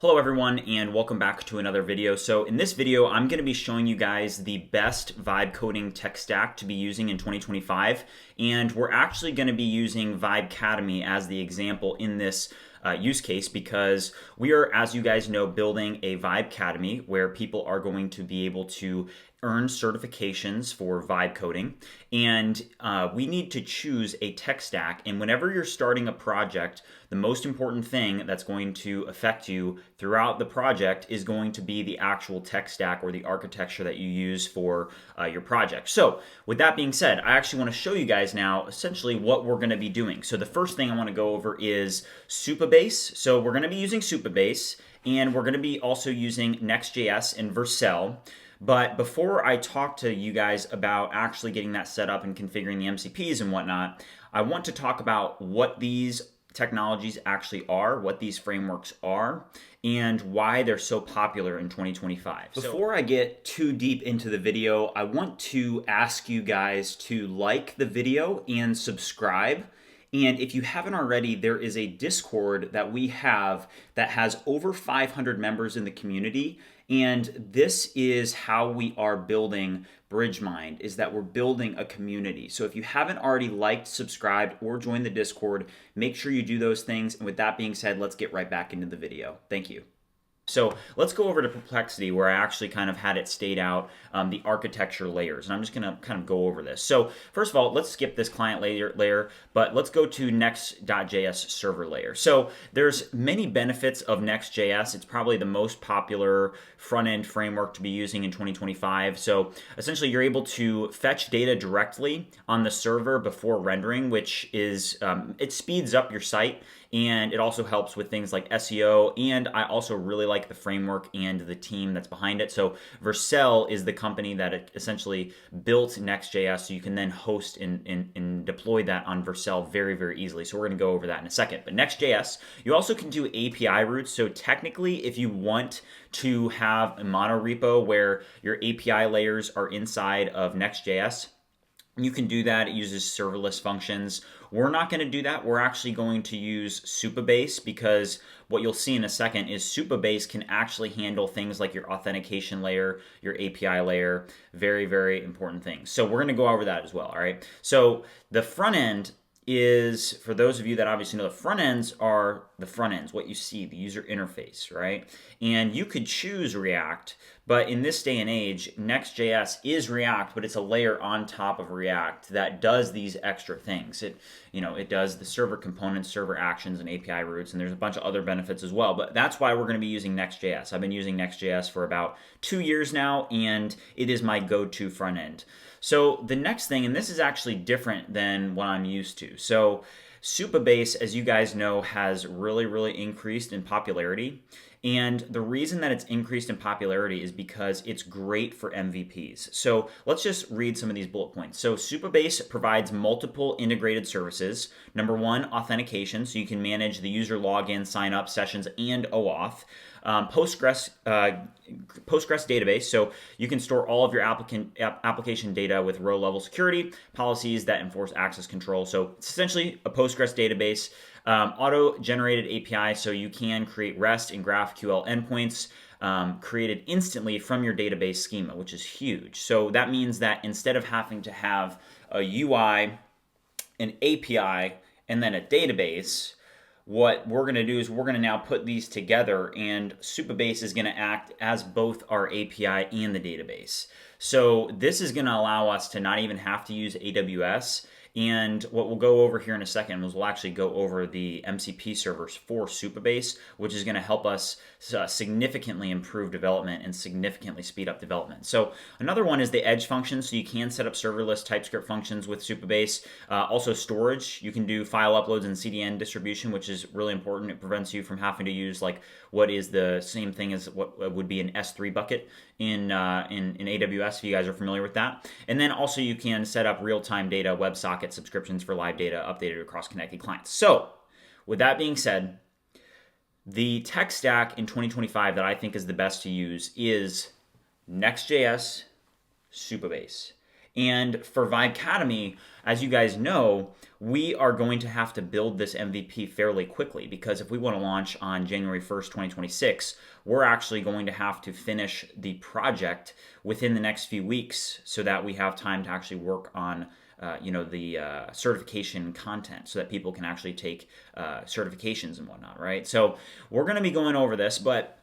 Hello everyone and welcome back to another video. So in this video, I'm going to be showing you guys the best vibe coding tech stack to be using in 2025. And we're actually going to be using VibeCademy as the example in this use case because we are, as you guys know, building a VibeCademy where people are going to be able to earn certifications for vibe coding, and we need to choose a tech stack. And whenever you're starting a project, the most important thing that's going to affect you throughout the project is going to be the actual tech stack or the architecture that you use for your project. So with that being said, I actually want to show you guys now essentially what we're going to be doing. So the first thing I want to go over is Supabase. So we're going to be using Supabase, and we're going to be also using Next.js and Vercel. But before I talk to you guys about actually getting that set up and configuring the MCPs and whatnot, I want to talk about what these technologies actually are, what these frameworks are, and why they're so popular in 2025. Before I get too deep into the video, I want to ask you guys to like the video and subscribe. And if you haven't already, there is a Discord that we have that has over 500 members in the community. And this is how we are building BridgeMind, is that we're building a community. So if you haven't already liked, subscribed, or joined the Discord, make sure you do those things. And with that being said, let's get right back into the video. Thank you. So let's go over to Perplexity, where I actually kind of had it state out the architecture layers, and I'm just going to kind of go over this. So first of all, let's skip this client layer, but let's go to Next.js server layer. So there's many benefits of Next.js. It's probably the most popular front-end framework to be using in 2025. So essentially, you're able to fetch data directly on the server before rendering, which is, it speeds up your site. And it also helps with things like SEO. And I also really like the framework and the team that's behind it. So Vercel is the company that essentially built Next.js, so you can then host and deploy that on Vercel very, very easily. So we're going to go over that in a second. But Next.js, you also can do API routes. So technically, if you want to have a monorepo where your API layers are inside of Next.js, you can do that. It uses serverless functions. We're not going to do that. We're actually going to use Supabase, because what you'll see in a second is Supabase can actually handle things like your authentication layer, your API layer, very, very important things. So we're going to go over that as well, all right? So the front end is, for those of you that obviously know, the front ends are the front ends, what you see, the user interface, right? And you could choose React, but in this day and age, Next.js is React, but it's a layer on top of React that does these extra things. It does the server components, server actions, and API routes, and there's a bunch of other benefits as well. But that's why we're going to be using Next.js. I've been using Next.js for about 2 years now, and it is my go-to front end. So the next thing, and this is actually different than what I'm used to. So Supabase, as you guys know, has really, really increased in popularity. And the reason that it's increased in popularity is because it's great for MVPs. So let's just read some of these bullet points. So Supabase provides multiple integrated services. Number one, authentication, so you can manage the user login, sign up, sessions, and OAuth. Postgres database, so you can store all of your application data with row-level security, policies that enforce access control. So it's essentially a Postgres database. Auto-generated API, so you can create REST and GraphQL endpoints created instantly from your database schema, which is huge. So that means that instead of having to have a UI, an API, and then a database, what we're going to do is we're going to now put these together, and Supabase is going to act as both our API and the database. So this is going to allow us to not even have to use AWS. And what we'll go over here in a second is we'll actually go over the MCP servers for Supabase, which is going to help us significantly improve development and significantly speed up development. So another one is the edge function. So you can set up serverless TypeScript functions with Supabase. Also storage. You can do file uploads and CDN distribution, which is really important. It prevents you from having to use like what is the same thing as what would be an S3 bucket in AWS, if you guys are familiar with that. And then also you can set up real-time data, WebSocket subscriptions for live data updated across connected clients. So with that being said, the tech stack in 2025 that I think is the best to use is Next.js, Supabase. And for VibeCademy, as you guys know, we are going to have to build this MVP fairly quickly, because if we want to launch on January 1st, 2026, we're actually going to have to finish the project within the next few weeks so that we have time to actually work on the certification content so that people can actually take certifications and whatnot, right? So we're going to be going over this, but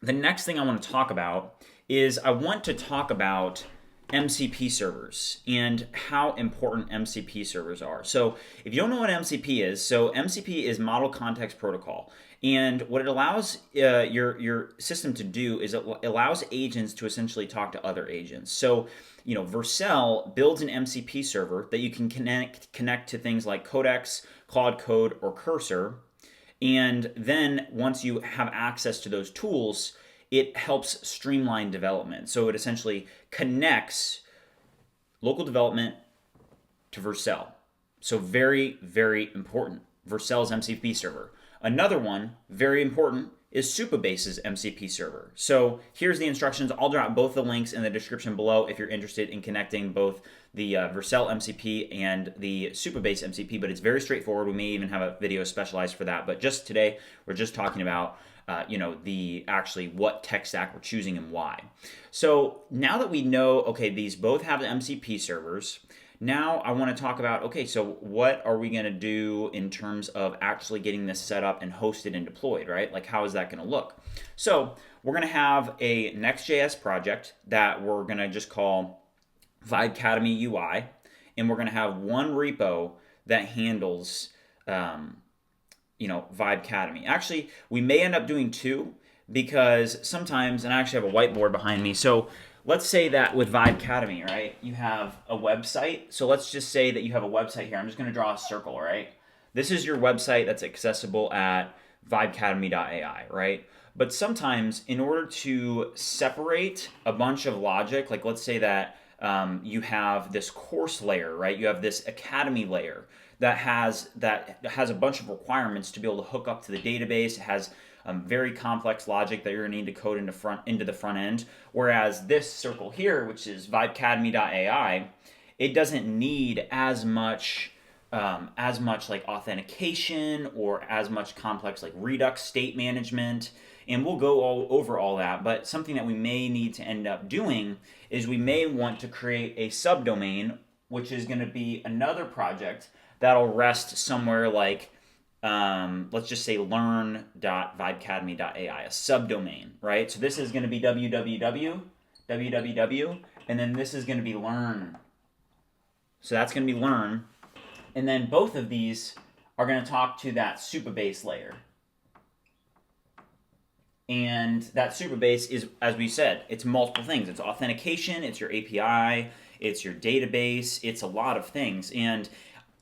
the next thing I want to talk about is I want to talk about MCP servers and how important MCP servers are. So if you don't know what MCP is, so MCP is Model Context Protocol. And what it allows your system to do is it allows agents to essentially talk to other agents. So, Vercel builds an MCP server that you can connect to things like Codex, Claude Code, or Cursor. And then once you have access to those tools, it helps streamline development. So it essentially connects local development to Vercel. So very, very important. Vercel's MCP server. Another one, very important, is Supabase's MCP server. So here's the instructions. I'll drop both the links in the description below if you're interested in connecting both the Vercel MCP and the Supabase MCP, but it's very straightforward. We may even have a video specialized for that, but just today, we're just talking about what tech stack we're choosing and why. So now that we know, okay, these both have the MCP servers, now I want to talk about, okay, so what are we going to do in terms of actually getting this set up and hosted and deployed, right? Like, how is that going to look? So we're going to have a Next.js project that we're going to just call VibeCademy.ai, and we're going to have one repo that handles VibeCademy. Actually, we may end up doing two, because sometimes, and I actually have a whiteboard behind me, so let's say that with VibeCademy, right, you have a website. So let's just say that you have a website here. I'm just going to draw a circle, right? This is your website that's accessible at VibeCademy.ai, right? But sometimes, in order to separate a bunch of logic, like let's say that you have this course layer, right? You have this academy layer that has a bunch of requirements to be able to hook up to the database. It has very complex logic that you're going to need to code into the front end. Whereas this circle here, which is VibeCademy.ai, it doesn't need as much like authentication or as much complex like Redux state management. And we'll go over all that. But something that we may need to end up doing is we may want to create a subdomain, which is going to be another project that'll rest somewhere like, let's just say learn.vibecademy.ai, a subdomain, right? So this is going to be www, and then this is going to be learn. So that's going to be learn. And then both of these are going to talk to that Supabase layer. And that Supabase is, as we said, it's multiple things. It's authentication, it's your API, it's your database, it's a lot of things. And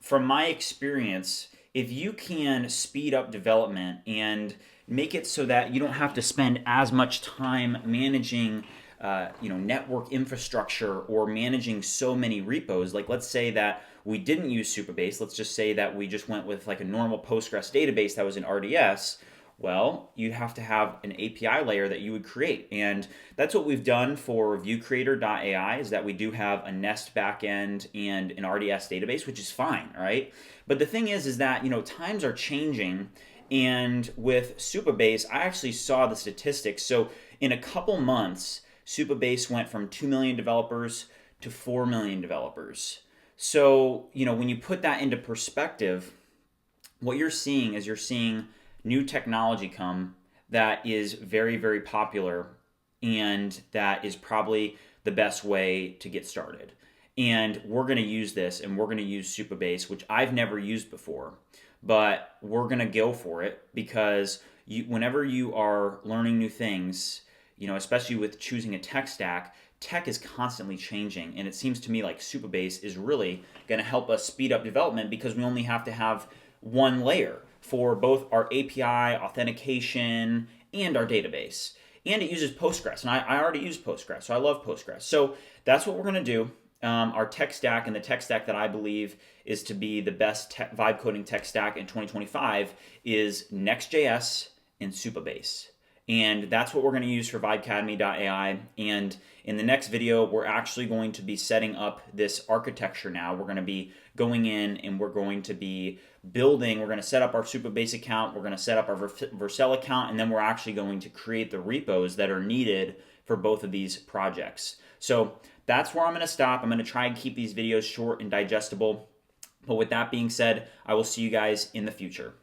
from my experience, if you can speed up development and make it so that you don't have to spend as much time managing network infrastructure or managing so many repos, like let's say that we didn't use Supabase, let's just say that we just went with like a normal Postgres database that was in RDS, well, you'd have to have an API layer that you would create. And that's what we've done for ViewCreator.ai, is that we do have a Nest backend and an RDS database, which is fine, right? But the thing is that, times are changing. And with Supabase, I actually saw the statistics. So in a couple months, Supabase went from 2 million developers to 4 million developers. So, when you put that into perspective, what you're seeing is new technology come that is very, very popular, and that is probably the best way to get started. And we're going to use this, and we're going to use Supabase, which I've never used before, but we're going to go for it, because whenever you are learning new things, especially with choosing a tech stack, tech is constantly changing. And it seems to me like Supabase is really going to help us speed up development, because we only have to have one layer for both our API, authentication, and our database. And it uses Postgres, and I already use Postgres, so I love Postgres. So that's what we're going to do. Our tech stack, and the tech stack that I believe is to be the best vibe coding tech stack in 2025, is Next.js and Supabase. And that's what we're going to use for VibeCademy.ai. And In the next video, we're actually going to be setting up this architecture now. We're going to be going in and we're going to be building, we're going to set up our Supabase account, we're going to set up our Vercel account, and then we're actually going to create the repos that are needed for both of these projects. So that's where I'm going to stop. I'm going to try and keep these videos short and digestible. But with that being said, I will see you guys in the future.